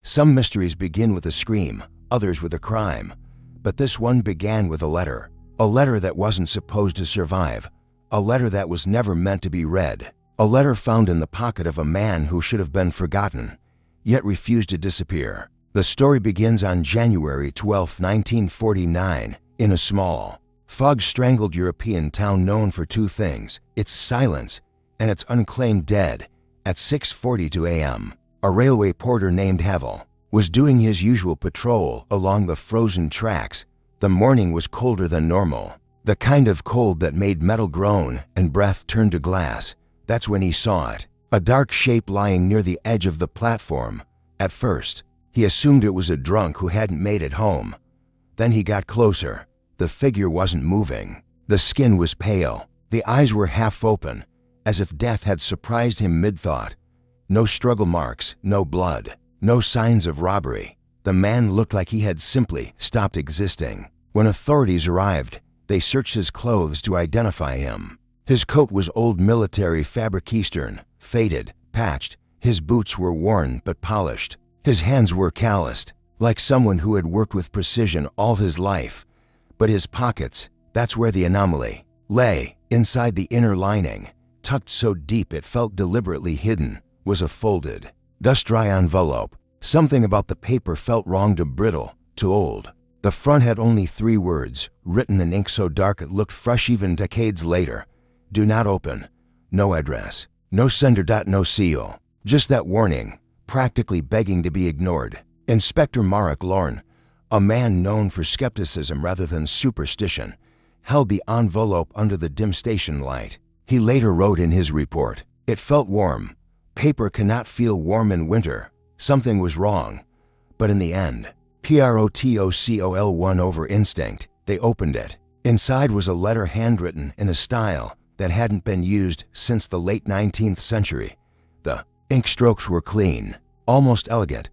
Some mysteries begin with a scream, others with a crime. But this one began with a letter. A letter that wasn't supposed to survive. A letter that was never meant to be read. A letter found in the pocket of a man who should have been forgotten, yet refused to disappear. The story begins on January 12, 1949, in a small, fog-strangled European town known for two things: its silence and its unclaimed dead. At 6:42 a.m., a railway porter named Havel was doing his usual patrol along the frozen tracks. The morning was colder than normal, the kind of cold that made metal groan and breath turn to glass. That's when he saw it, a dark shape lying near the edge of the platform. At first, he assumed it was a drunk who hadn't made it home. Then he got closer. The figure wasn't moving. The skin was pale. The eyes were half open, as if death had surprised him mid-thought. No struggle marks, no blood, no signs of robbery. The man looked like he had simply stopped existing. When authorities arrived, they searched his clothes to identify him. His coat was old military fabric Eastern, faded, patched. His boots were worn but polished. His hands were calloused, like someone who had worked with precision all his life. But his pockets, that's where the anomaly lay. Inside the inner lining, tucked so deep it felt deliberately hidden, was a folded, dust-dry envelope. Something about the paper felt wrong, too brittle, too old. The front had only 3 words, written in ink so dark it looked fresh even decades later. Do not open. No address. No sender. No seal. Just that warning, practically begging to be ignored. Inspector Marek Lorne, a man known for skepticism rather than superstition, held the envelope under the dim station light. He later wrote in his report, "It felt warm. Paper cannot feel warm in winter. Something was wrong." But in the end, protocol won over instinct. They opened it. Inside was a letter handwritten in a style that hadn't been used since the late 19th century. The ink strokes were clean, almost elegant.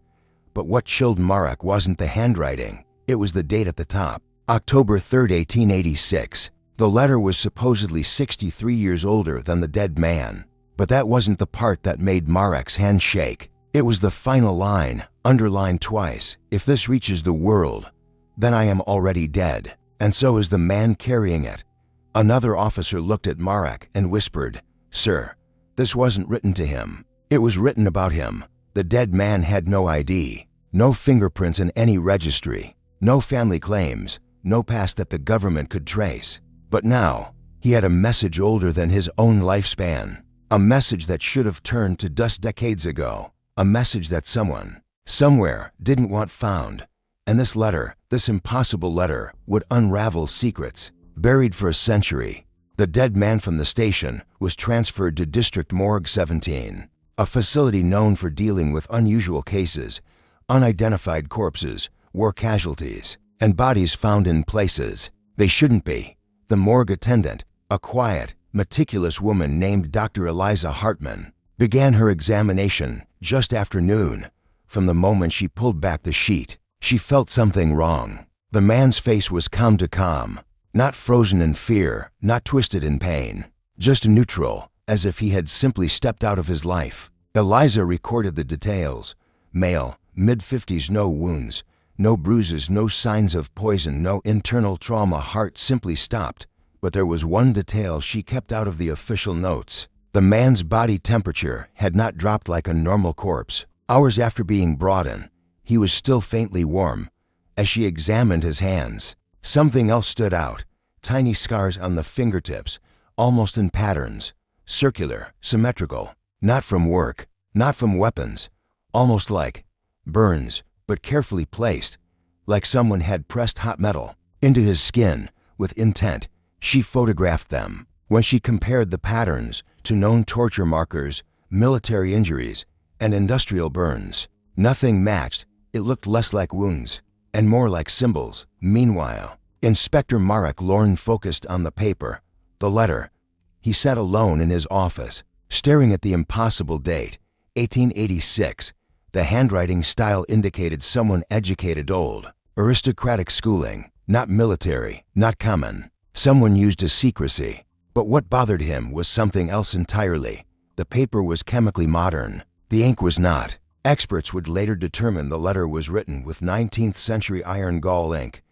But what chilled Marek wasn't the handwriting. It was the date at the top. October 3, 1886. The letter was supposedly 63 years older than the dead man. But that wasn't the part that made Marek's hand shake. It was the final line, underlined twice. "If this reaches the world, then I am already dead, and so is the man carrying it." Another officer looked at Marek and whispered, "Sir, this wasn't written to him. It was written about him." The dead man had no ID, no fingerprints in any registry, no family claims, no past that the government could trace. But now, he had a message older than his own lifespan. A message that should have turned to dust decades ago. A message that someone, somewhere, didn't want found. And this letter, this impossible letter, would unravel secrets buried for a century. The dead man from the station was transferred to District Morgue 17, a facility known for dealing with unusual cases, unidentified corpses, war casualties, and bodies found in places they shouldn't be. The morgue attendant, a quiet, meticulous woman named Dr. Eliza Hartman, began her examination just after noon. From the moment she pulled back the sheet, she felt something wrong. The man's face was calm to calm, not frozen in fear, not twisted in pain, just neutral, as if he had simply stepped out of his life. Eliza recorded the details. Male, mid-50s, no wounds, no bruises, no signs of poison, no internal trauma. Heart simply stopped. But there was one detail she kept out of the official notes. The man's body temperature had not dropped like a normal corpse. Hours after being brought in, he was still faintly warm. As she examined his hands, something else stood out. Tiny scars on the fingertips, almost in patterns. Circular, symmetrical. Not from work, not from weapons. Almost like burns, but carefully placed. Like someone had pressed hot metal into his skin with intent. She photographed them. When she compared the patterns to known torture markers, military injuries, and industrial burns, nothing matched. It looked less like wounds and more like symbols. Meanwhile, Inspector Marek Lorne focused on the paper, the letter. He sat alone in his office, staring at the impossible date, 1886. The handwriting style indicated someone educated, old, aristocratic schooling, not military, not common. Someone used to secrecy. But what bothered him was something else entirely. The paper was chemically modern. The ink was not. Experts would later determine the letter was written with 19th century iron gall ink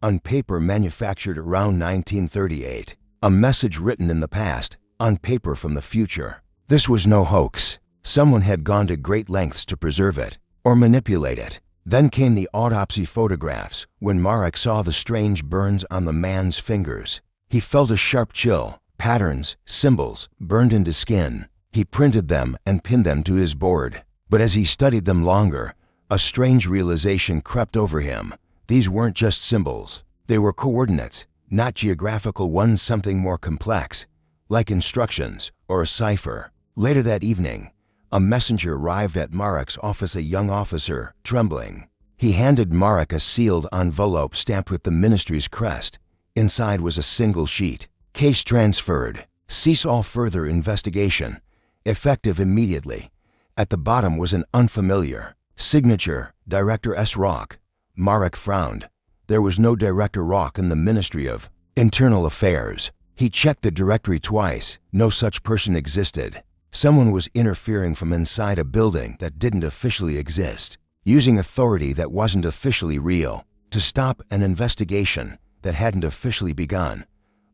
on paper manufactured around 1938. A message written in the past on paper from the future. This was no hoax. Someone had gone to great lengths to preserve it or manipulate it. Then came the autopsy photographs when Marek saw the strange burns on the man's fingers. He felt a sharp chill, patterns, symbols, burned into skin. He printed them and pinned them to his board. But as he studied them longer, a strange realization crept over him. These weren't just symbols. They were coordinates, not geographical ones, something more complex, like instructions or a cipher. Later that evening, a messenger arrived at Marek's office, a young officer, trembling. He handed Marek a sealed envelope stamped with the ministry's crest. Inside was a single sheet. Case transferred. Cease all further investigation. Effective immediately. At the bottom was an unfamiliar signature, Director S. Rock. Marek frowned. There was no Director Rock in the Ministry of Internal Affairs. He checked the directory twice. No such person existed. Someone was interfering from inside a building that didn't officially exist, using authority that wasn't officially real, to stop an investigation that hadn't officially begun.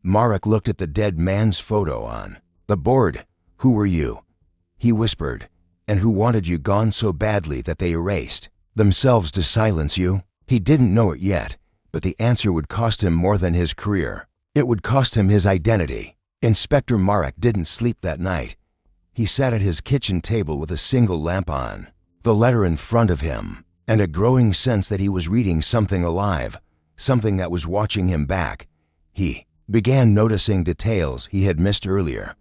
Marek looked at the dead man's photo on the board. Who were you? He whispered. And who wanted you gone so badly that they erased themselves to silence you? He didn't know it yet, but the answer would cost him more than his career. It would cost him his identity. Inspector Marek didn't sleep that night. He sat at his kitchen table with a single lamp on, the letter in front of him, and a growing sense that he was reading something alive, something that was watching him back. He began noticing details he had missed earlier.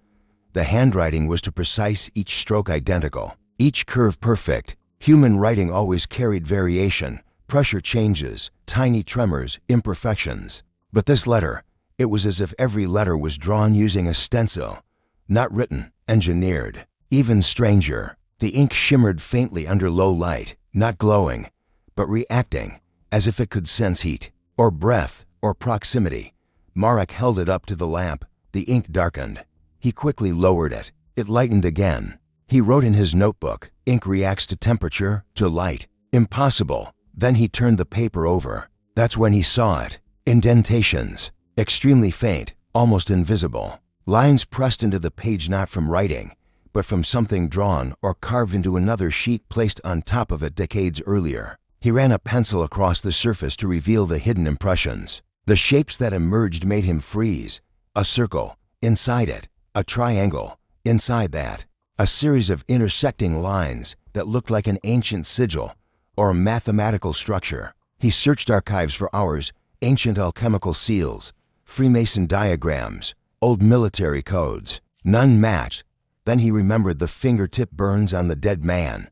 The handwriting was to precise, each stroke identical, each curve perfect. Human writing always carried variation, pressure changes, tiny tremors, imperfections. But this letter, it was as if every letter was drawn using a stencil, not written, engineered. Even stranger, the ink shimmered faintly under low light, not glowing, but reacting, as if it could sense heat, or breath, or proximity. Marek held it up to the lamp. The ink darkened. He quickly lowered it. It lightened again. He wrote in his notebook, ink reacts to temperature, to light. Impossible. Then he turned the paper over. That's when he saw it. Indentations. Extremely faint, almost invisible. Lines pressed into the page not from writing, but from something drawn or carved into another sheet placed on top of it decades earlier. He ran a pencil across the surface to reveal the hidden impressions. The shapes that emerged made him freeze. A circle. Inside it. A triangle. Inside that, a series of intersecting lines that looked like an ancient sigil or a mathematical structure. He searched archives for hours, ancient alchemical seals, Freemason diagrams, old military codes. None matched. Then he remembered the fingertip burns on the dead man.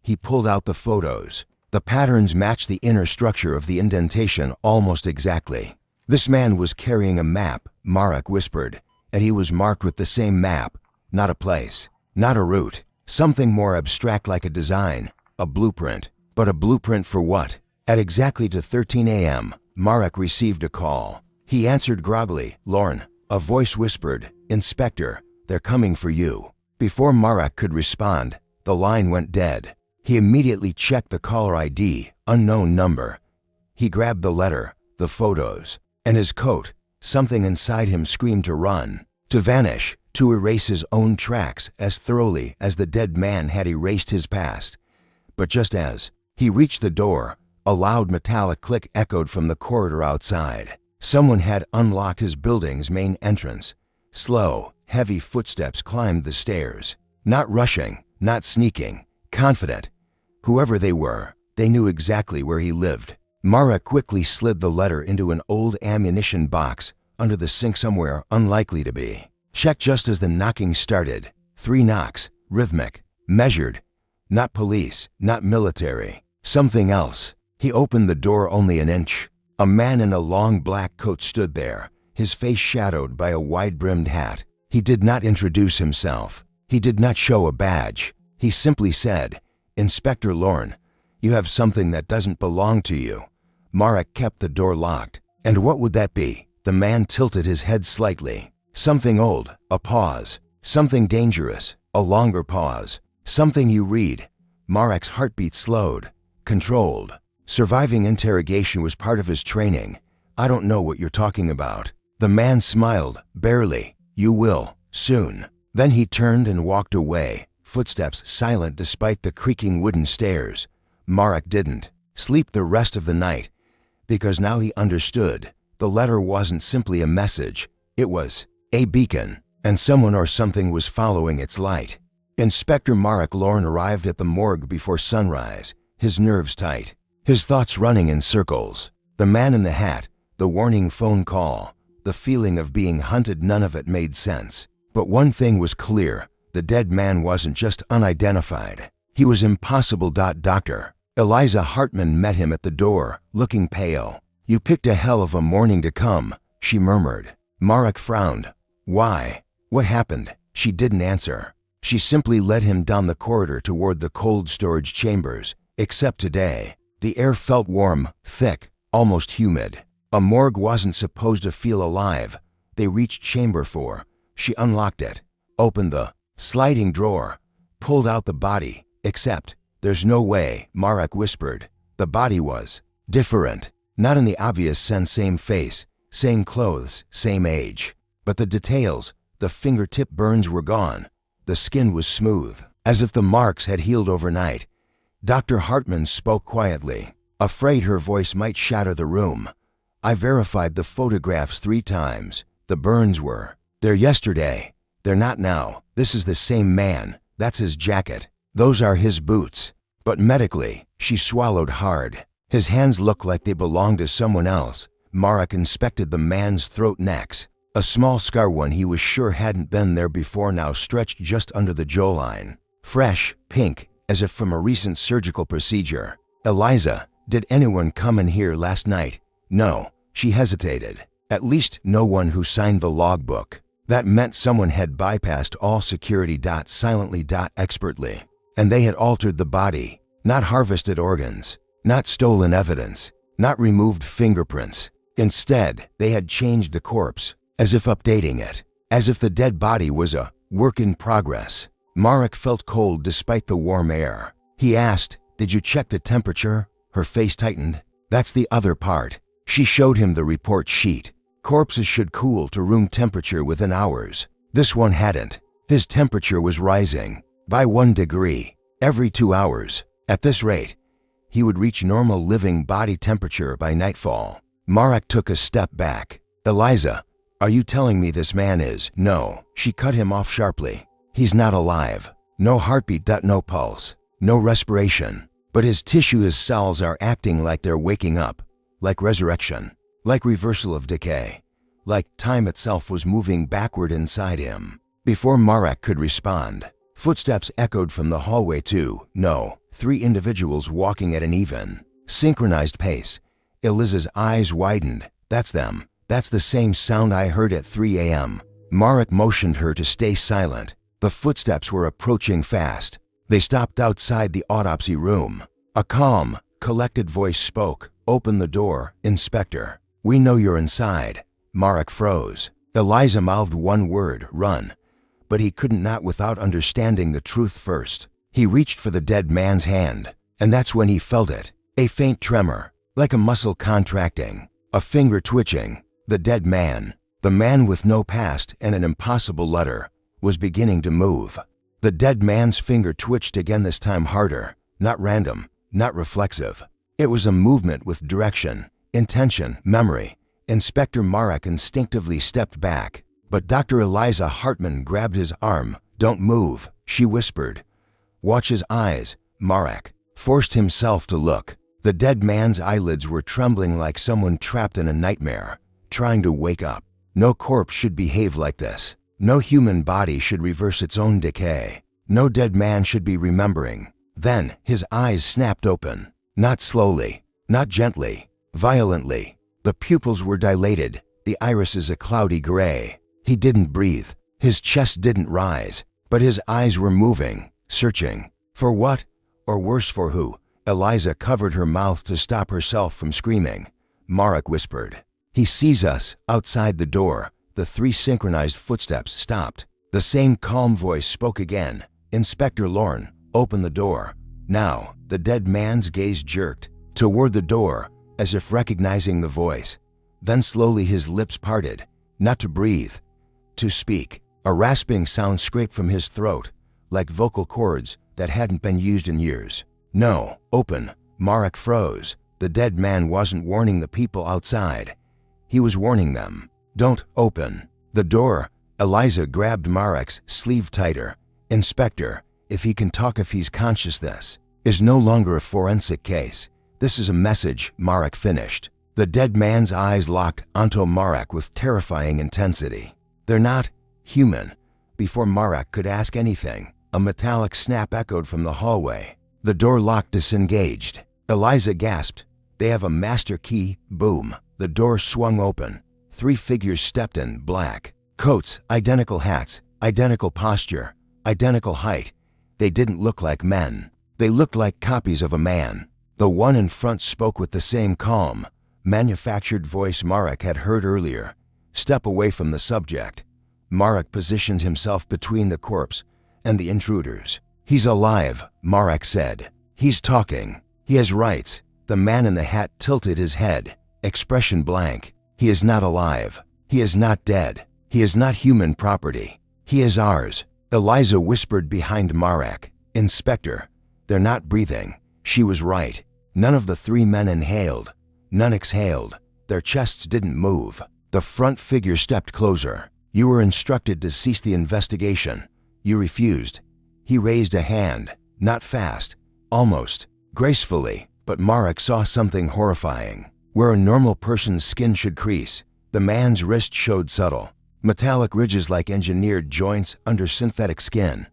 He pulled out the photos. The patterns matched the inner structure of the indentation almost exactly. This man was carrying a map, Marek whispered. And he was marked with the same map, not a place, not a route, something more abstract like a design, a blueprint. But a blueprint for what? At exactly 13 a.m., Marek received a call. He answered groggily. Lorne, a voice whispered, Inspector, they're coming for you. Before Marek could respond, the line went dead. He immediately checked the caller ID, unknown number. He grabbed the letter, the photos, and his coat. Something inside him screamed to run, to vanish, to erase his own tracks as thoroughly as the dead man had erased his past. But just as he reached the door, a loud metallic click echoed from the corridor outside. Someone had unlocked his building's main entrance. Slow, heavy footsteps climbed the stairs. Not rushing, not sneaking, confident. Whoever they were, they knew exactly where he lived. Marek quickly slid the letter into an old ammunition box under the sink somewhere unlikely to be. Checked just as the knocking started. 3 knocks, rhythmic, measured. Not police, not military, something else. He opened the door only an inch. A man in a long black coat stood there, his face shadowed by a wide-brimmed hat. He did not introduce himself. He did not show a badge. He simply said, Inspector Lorne, you have something that doesn't belong to you. Marek kept the door locked. And what would that be? The man tilted his head slightly. Something old, a pause. Something dangerous, a longer pause. Something you read. Marek's heartbeat slowed, controlled. Surviving interrogation was part of his training. I don't know what you're talking about. The man smiled, barely. You will, soon. Then he turned and walked away, footsteps silent despite the creaking wooden stairs. Marek didn't sleep the rest of the night, because now he understood. The letter wasn't simply a message. It was a beacon, and someone or something was following its light. Inspector Marek Lorne arrived at the morgue before sunrise, his nerves tight, his thoughts running in circles. The man in the hat, the warning phone call, the feeling of being hunted, none of it made sense. But one thing was clear: the dead man wasn't just unidentified. He was impossible. Dr. Eliza Hartman met him at the door, looking pale. You picked a hell of a morning to come, she murmured. Marek frowned. Why? What happened? She didn't answer. She simply led him down the corridor toward the cold storage chambers. Except today, the air felt warm, thick, almost humid. A morgue wasn't supposed to feel alive. They reached chamber 4. She unlocked it, opened the sliding drawer, pulled out the body. Except, there's no way, Marek whispered. The body was different. Not in the obvious sense, same face, same clothes, same age. But the details, the fingertip burns were gone. The skin was smooth, as if the marks had healed overnight. Dr. Hartman spoke quietly, afraid her voice might shatter the room. I verified the photographs 3 times. The burns were there yesterday. They're not now. This is the same man. That's his jacket. Those are his boots. But medically, she swallowed hard. His hands looked like they belonged to someone else. Marek inspected the man's throat, necks. A small scar, one he was sure hadn't been there before, now stretched just under the jawline. Fresh, pink, as if from a recent surgical procedure. Eliza, did anyone come in here last night? No, she hesitated. At least no one who signed the logbook. That meant someone had bypassed all security. Silently, expertly. And they had altered the body. Not harvested organs. Not stolen evidence. Not removed fingerprints. Instead, they had changed the corpse, as if updating it. As if the dead body was a work in progress. Marek felt cold despite the warm air. He asked, did you check the temperature? Her face tightened. That's the other part. She showed him the report sheet. Corpses should cool to room temperature within hours. This one hadn't. His temperature was rising by 1 degree every 2 hours. At this rate, he would reach normal living body temperature by nightfall. Marek took a step back. Eliza, are you telling me this man is? No, she cut him off sharply. He's not alive. No heartbeat. No pulse. No respiration. But his tissue, his cells are acting like they're waking up. Like resurrection. Like reversal of decay. Like time itself was moving backward inside him. Before Marek could respond, footsteps echoed from the hallway. 3 individuals walking at an even, synchronized pace. Eliza's eyes widened. That's them. That's the same sound I heard at 3 a.m. Marek motioned her to stay silent. The footsteps were approaching fast. They stopped outside the autopsy room. A calm, collected voice spoke. Open the door, Inspector. We know you're inside. Marek froze. Eliza mouthed one word, run. But he couldn't, not without understanding the truth first. He reached for the dead man's hand, and that's when he felt it. A faint tremor, like a muscle contracting, a finger twitching. The dead man, the man with no past and an impossible letter, was beginning to move. The dead man's finger twitched again, this time harder, not random, not reflexive. It was a movement with direction, intention, memory. Inspector Marek instinctively stepped back, but Dr. Eliza Hartman grabbed his arm. Don't move, she whispered. Watch his eyes. Marek forced himself to look. The dead man's eyelids were trembling like someone trapped in a nightmare, trying to wake up. No corpse should behave like this. No human body should reverse its own decay. No dead man should be remembering. Then his eyes snapped open. Not slowly, not gently, violently. The pupils were dilated, the irises a cloudy gray. He didn't breathe. His chest didn't rise, but his eyes were moving, searching. For what? Or worse, for who? Eliza covered her mouth to stop herself from screaming. Marek whispered, he sees us. Outside the door, the 3 synchronized footsteps stopped. The same calm voice spoke again. Inspector Lorne, open the door. Now, the dead man's gaze jerked toward the door, as if recognizing the voice. Then slowly his lips parted, not to breathe, to speak. A rasping sound scraped from his throat, like vocal cords that hadn't been used in years. "No, open." Marek froze. The dead man wasn't warning the people outside. He was warning them. "Don't open the door." Eliza grabbed Marek's sleeve tighter. "Inspector, if he can talk, if he's conscious, this is no longer a forensic case. This is a message," Marek finished. The dead man's eyes locked onto Marek with terrifying intensity. "They're not human." Before Marek could ask anything, a metallic snap echoed from the hallway. The door lock disengaged. Eliza gasped. "They have a master key." Boom. The door swung open. 3 figures stepped in, black coats, identical hats, identical posture, identical height. They didn't look like men. They looked like copies of a man. The one in front spoke with the same calm, manufactured voice Marek had heard earlier. "Step away from the subject." Marek positioned himself between the corpse and the intruders. "He's alive," Marek said. "He's talking. He has rights." The man in the hat tilted his head, expression blank. "He is not alive. He is not dead. He is not human property. He is ours." Eliza whispered behind Marek. "Inspector, they're not breathing." She was right. None of the 3 men inhaled. None exhaled. Their chests didn't move. The front figure stepped closer. "You were instructed to cease the investigation. You refused." He raised a hand, not fast, almost gracefully, but Marek saw something horrifying. Where a normal person's skin should crease, the man's wrist showed subtle, metallic ridges like engineered joints under synthetic skin.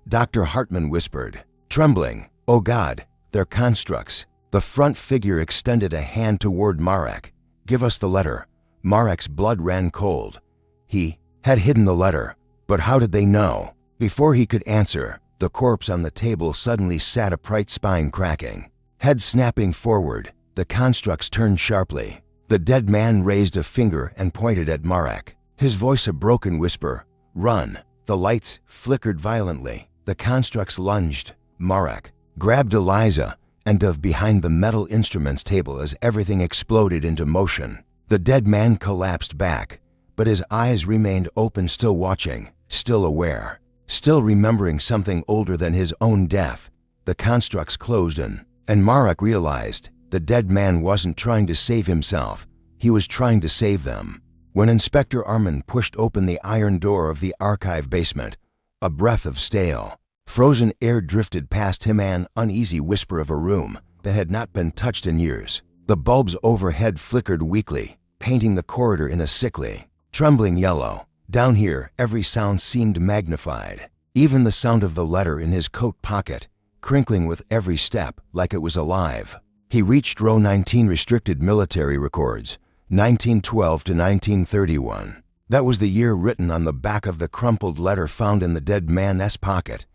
Dr. Hartman whispered, trembling, "Oh God, they're constructs." The front figure extended a hand toward Marek. "Give us the letter." Marek's blood ran cold. He had hidden the letter, but how did they know? Before he could answer, the corpse on the table suddenly sat upright, spine cracking. Head snapping forward, the constructs turned sharply. The dead man raised a finger and pointed at Marek. His voice a broken whisper, "Run." The lights flickered violently. The constructs lunged. Marek grabbed Eliza and dove behind the metal instruments table as everything exploded into motion. The dead man collapsed back, but his eyes remained open, still watching, still aware, still remembering something older than his own death. The constructs closed in, and Marek realized the dead man wasn't trying to save himself. He was trying to save them. When Inspector Armin pushed open the iron door of the archive basement, a breath of stale, frozen air drifted past him, an uneasy whisper of a room that had not been touched in years. The bulbs overhead flickered weakly, painting the corridor in a sickly, trembling yellow. Down here, every sound seemed magnified, even the sound of the letter in his coat pocket, crinkling with every step like it was alive. He reached row 19, restricted military records, 1912 to 1931. That was the year written on the back of the crumpled letter found in the dead man's pocket.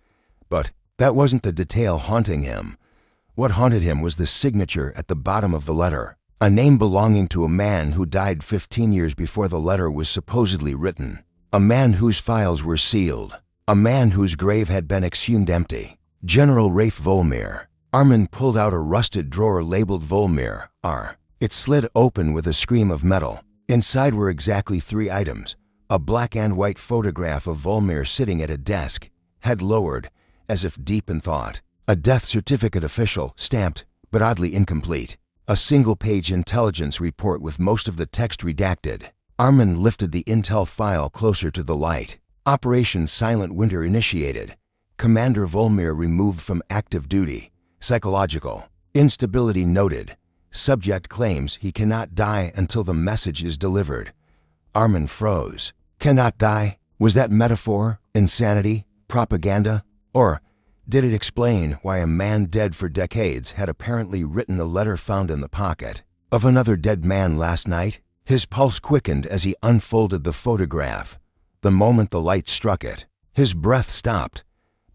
But that wasn't the detail haunting him. What haunted him was the signature at the bottom of the letter, a name belonging to a man who died 15 years before the letter was supposedly written, a man whose files were sealed, a man whose grave had been exhumed empty. General Rafe Volmir. Armin pulled out a rusted drawer labeled Volmir R. It slid open with a scream of metal. Inside were exactly 3 items: a black and white photograph of Volmir sitting at a desk, head lowered, as if deep in thought, a death certificate official, stamped, but oddly incomplete, a single-page intelligence report with most of the text redacted. Armin lifted the intel file closer to the light. Operation Silent Winter initiated. Commander Volmir removed from active duty. Psychological instability noted. Subject claims he cannot die until the message is delivered. Armin froze. Cannot die? Was that metaphor? Insanity? Propaganda? Or did it explain why a man dead for decades had apparently written the letter found in the pocket of another dead man last night? His pulse quickened as he unfolded the photograph. The moment the light struck it, his breath stopped,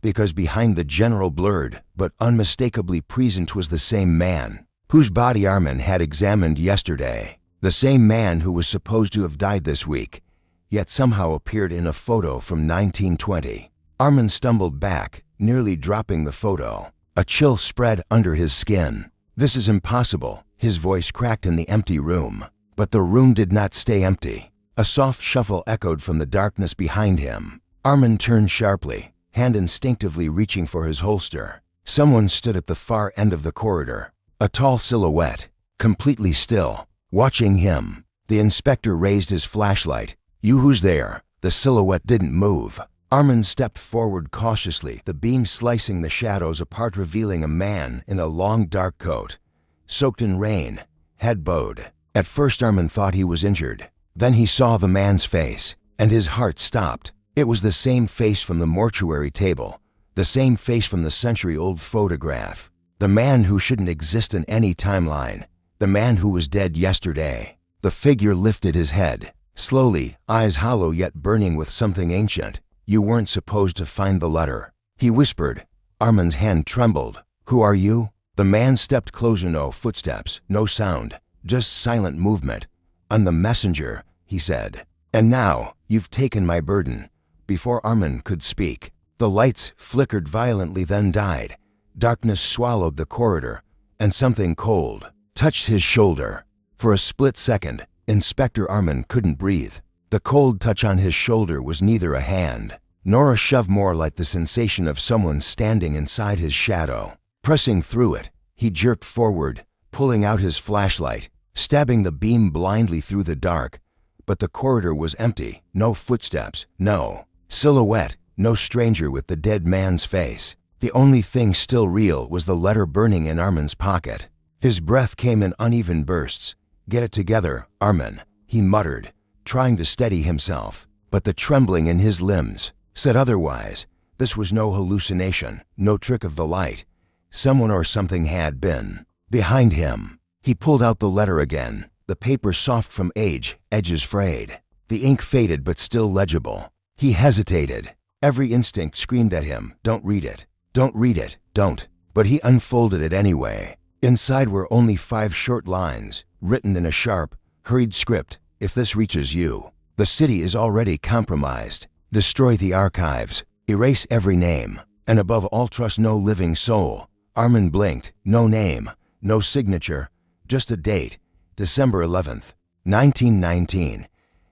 because behind the general blurred but unmistakably present was the same man whose body Armin had examined yesterday, the same man who was supposed to have died this week, yet somehow appeared in a photo from 1920. Armin stumbled back, nearly dropping the photo. A chill spread under his skin. "This is impossible," his voice cracked in the empty room. But the room did not stay empty. A soft shuffle echoed from the darkness behind him. Armin turned sharply, hand instinctively reaching for his holster. Someone stood at the far end of the corridor. A tall silhouette, completely still, watching him. The inspector raised his flashlight. "You, who's there?" The silhouette didn't move. Armin stepped forward cautiously, the beam slicing the shadows apart, revealing a man in a long dark coat, soaked in rain, head bowed. At first Armin thought he was injured. Then he saw the man's face, and his heart stopped. It was the same face from the mortuary table, the same face from the century-old photograph. The man who shouldn't exist in any timeline. The man who was dead yesterday. The figure lifted his head, slowly, eyes hollow yet burning with something ancient. "You weren't supposed to find the letter," he whispered. Armin's hand trembled. "Who are you?" The man stepped closer. No footsteps, no sound, just silent movement. "I'm the messenger," he said. "And now, you've taken my burden." Before Armin could speak, the lights flickered violently, then died. Darkness swallowed the corridor, and something cold touched his shoulder. For a split second, Inspector Armin couldn't breathe. The cold touch on his shoulder was neither a hand nor a shove, more like the sensation of someone standing inside his shadow. Pressing through it, he jerked forward, pulling out his flashlight, stabbing the beam blindly through the dark. But the corridor was empty. No footsteps, no silhouette, no stranger with the dead man's face. The only thing still real was the letter burning in Armin's pocket. His breath came in uneven bursts. "Get it together, Armin," he muttered, trying to steady himself. But the trembling in his limbs said otherwise. This was no hallucination, no trick of the light. Someone or something had been behind him. He pulled out the letter again, the paper soft from age, edges frayed. The ink faded but still legible. He hesitated. Every instinct screamed at him, "Don't read it. Don't read it. Don't." But he unfolded it anyway. Inside were only 5 short lines, written in a sharp, hurried script. "If this reaches you, the city is already compromised. Destroy the archives. Erase every name. And above all, trust no living soul." Armin blinked. No name, no signature, just a date, December 11th, 1919.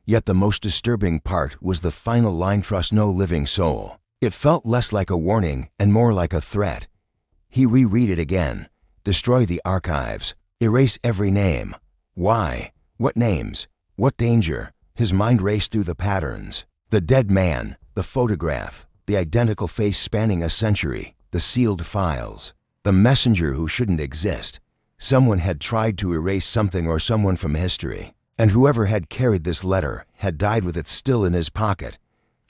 Yet the most disturbing part was the final line, "Trust no living soul." It felt less like a warning and more like a threat. He reread it again. "Destroy the archives. Erase every name." Why? What names? What danger? His mind raced through the patterns. The dead man, the photograph, the identical face spanning a century, the sealed files. The messenger who shouldn't exist. Someone had tried to erase something or someone from history, and whoever had carried this letter had died with it still in his pocket.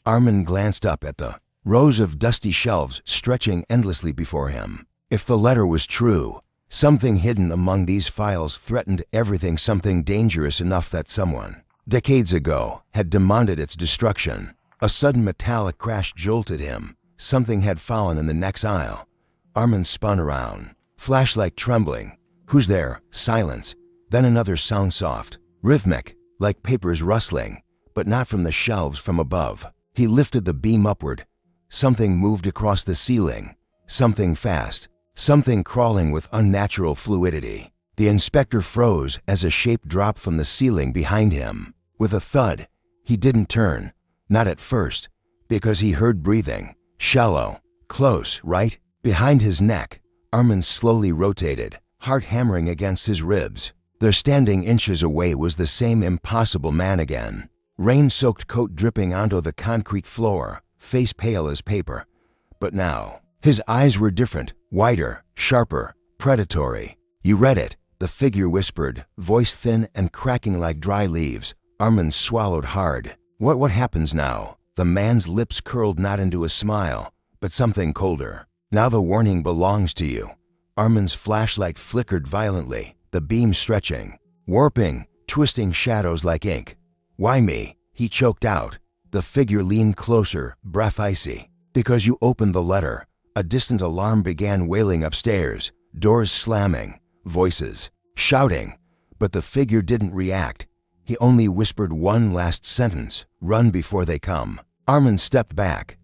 Armin glanced up at the rows of dusty shelves stretching endlessly before him. If the letter was true, something hidden among these files threatened everything, something dangerous enough that someone, decades ago, had demanded its destruction. A sudden metallic crash jolted him. Something had fallen in the next aisle. Armin spun around, flashlight trembling. "Who's there?" Silence. Then another sound, soft, rhythmic, like papers rustling, but not from the shelves, from above. He lifted the beam upward. Something moved across the ceiling. Something fast. Something crawling with unnatural fluidity. The inspector froze as a shape dropped from the ceiling behind him. With a thud, he didn't turn. Not at first, because he heard breathing. Shallow, close, right behind his neck. Armin slowly rotated, heart hammering against his ribs. There, standing inches away, was the same impossible man again. Rain-soaked coat dripping onto the concrete floor, face pale as paper. But now, his eyes were different, wider, sharper, predatory. "You read it," the figure whispered, voice thin and cracking like dry leaves. Armin swallowed hard. What happens now?" The man's lips curled, not into a smile, but something colder. "Now the warning belongs to you." Armin's flashlight flickered violently, the beam stretching, warping, twisting shadows like ink. "Why me?" he choked out. The figure leaned closer, breath icy. "Because you opened the letter." A distant alarm began wailing upstairs, doors slamming, voices shouting. But the figure didn't react. He only whispered one last sentence, "Run before they come." Armin stepped back.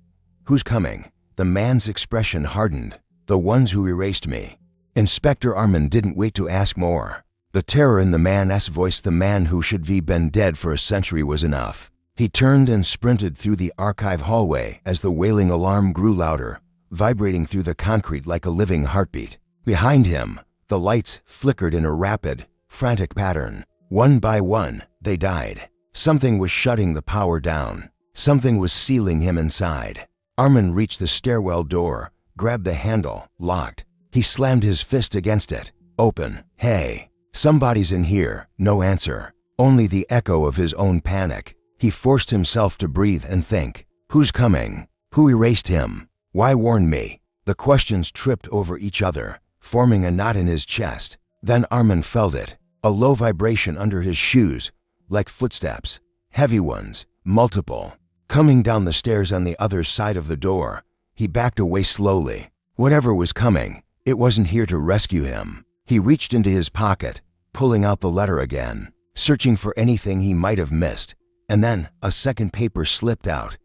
"Who's coming?" The man's expression hardened. The ones who erased me. Inspector Armin didn't wait to ask more. The terror in the man's voice, the man who should have been dead for a century, was enough. He turned and sprinted through the archive hallway as the wailing alarm grew louder, vibrating through the concrete like a living heartbeat. Behind him, the lights flickered in a rapid, frantic pattern. One by one, they died. Something was shutting the power down. Something was sealing him inside. Armin reached the stairwell door, grabbed the handle, locked. He slammed his fist against it. Open. Hey, somebody's in here. No answer. Only the echo of his own panic. He forced himself to breathe and think. Who's coming? Who erased him? Why warn me? The questions tripped over each other, forming a knot in his chest. Then Armin felt it. A low vibration under his shoes, like footsteps. Heavy ones, multiple. Coming down the stairs on the other side of the door. He backed away slowly. Whatever was coming, it wasn't here to rescue him. He reached into his pocket, pulling out the letter again, searching for anything he might have missed. And then a second paper slipped out.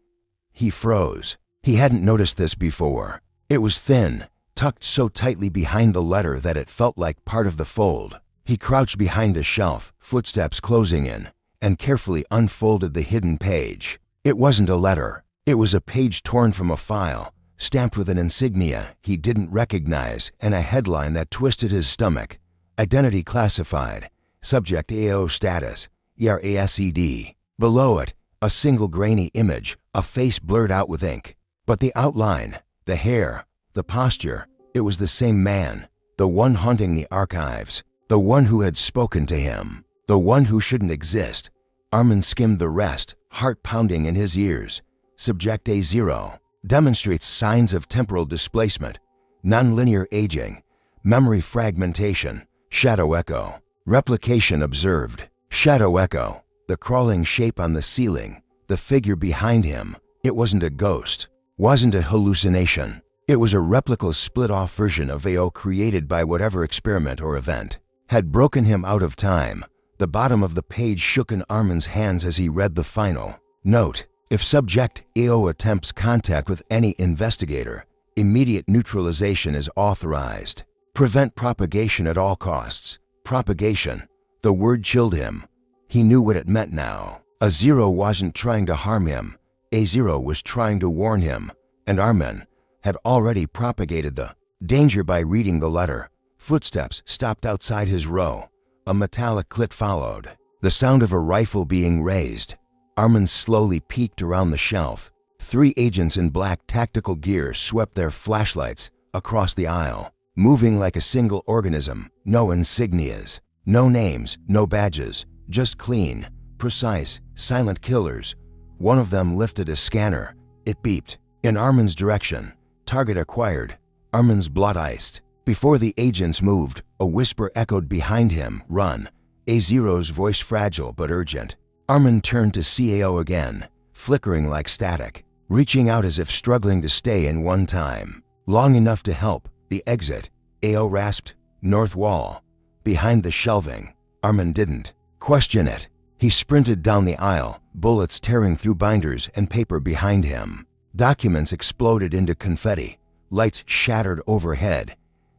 He froze. He hadn't noticed this before. It was thin, tucked so tightly behind the letter that it felt like part of the fold. He crouched behind a shelf, footsteps closing in, and carefully unfolded the hidden page. It wasn't a letter. It was a page torn from a file, stamped with an insignia he didn't recognize and a headline that twisted his stomach. Identity classified. Subject AO status, ERASED. Below it, a single grainy image, a face blurred out with ink. But the outline, the hair, the posture, it was the same man, the one haunting the archives, the one who had spoken to him, the one who shouldn't exist. Armin skimmed the rest, heart pounding in his ears. Subject A0 demonstrates signs of temporal displacement, nonlinear aging, memory fragmentation, shadow echo, replication observed. Shadow echo, the crawling shape on the ceiling, the figure behind him. It wasn't a ghost, wasn't a hallucination. It was a replica, split-off version of AO created by whatever experiment or event had broken him out of time. The bottom of the page shook in Armin's hands as he read the final note. If subject AO attempts contact with any investigator, immediate neutralization is authorized. Prevent propagation at all costs. Propagation. The word chilled him. He knew what it meant now. A0 wasn't trying to harm him. A0 was trying to warn him. And Armin had already propagated the danger by reading the letter. Footsteps stopped outside his row. A metallic click followed. The sound of a rifle being raised. Armin slowly peeked around the shelf. 3 agents in black tactical gear swept their flashlights across the aisle, moving like a single organism. No insignias, no names, no badges, just clean, precise, silent killers. One of them lifted a scanner. It beeped. In Armin's direction. Target acquired. Armin's blood iced. Before the agents moved, a whisper echoed behind him. Run. A0's voice fragile but urgent. Armin turned to CAO again, flickering like static, reaching out as if struggling to stay in one time. Long enough to help. The exit. AO rasped. North wall. Behind the shelving. Armin didn't question it. He sprinted down the aisle, bullets tearing through binders and paper behind him. Documents exploded into confetti. Lights shattered overhead.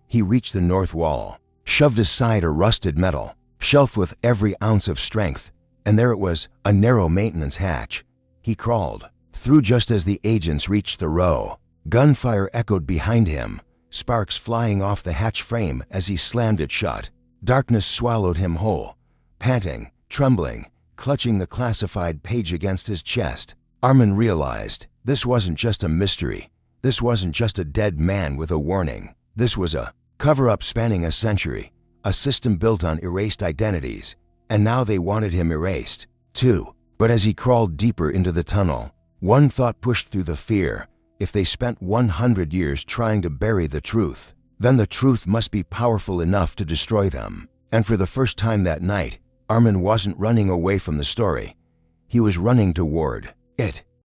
He reached the north wall, shoved aside a rusted metal shelf with every ounce of strength, and there it was, a narrow maintenance hatch. He crawled through just as the agents reached the row. Gunfire echoed behind him, sparks flying off the hatch frame as he slammed it shut. Darkness swallowed him whole. Panting, trembling, clutching the classified page against his chest, Armin realized this wasn't just a mystery. This wasn't just a dead man with a warning. This was a cover-up spanning a century, a system built on erased identities, and now they wanted him erased, too. But as he crawled deeper into the tunnel, one thought pushed through the fear. If they spent 100 years trying to bury the truth, then the truth must be powerful enough to destroy them. And for the first time that night, Armin wasn't running away from the story. He was running toward it.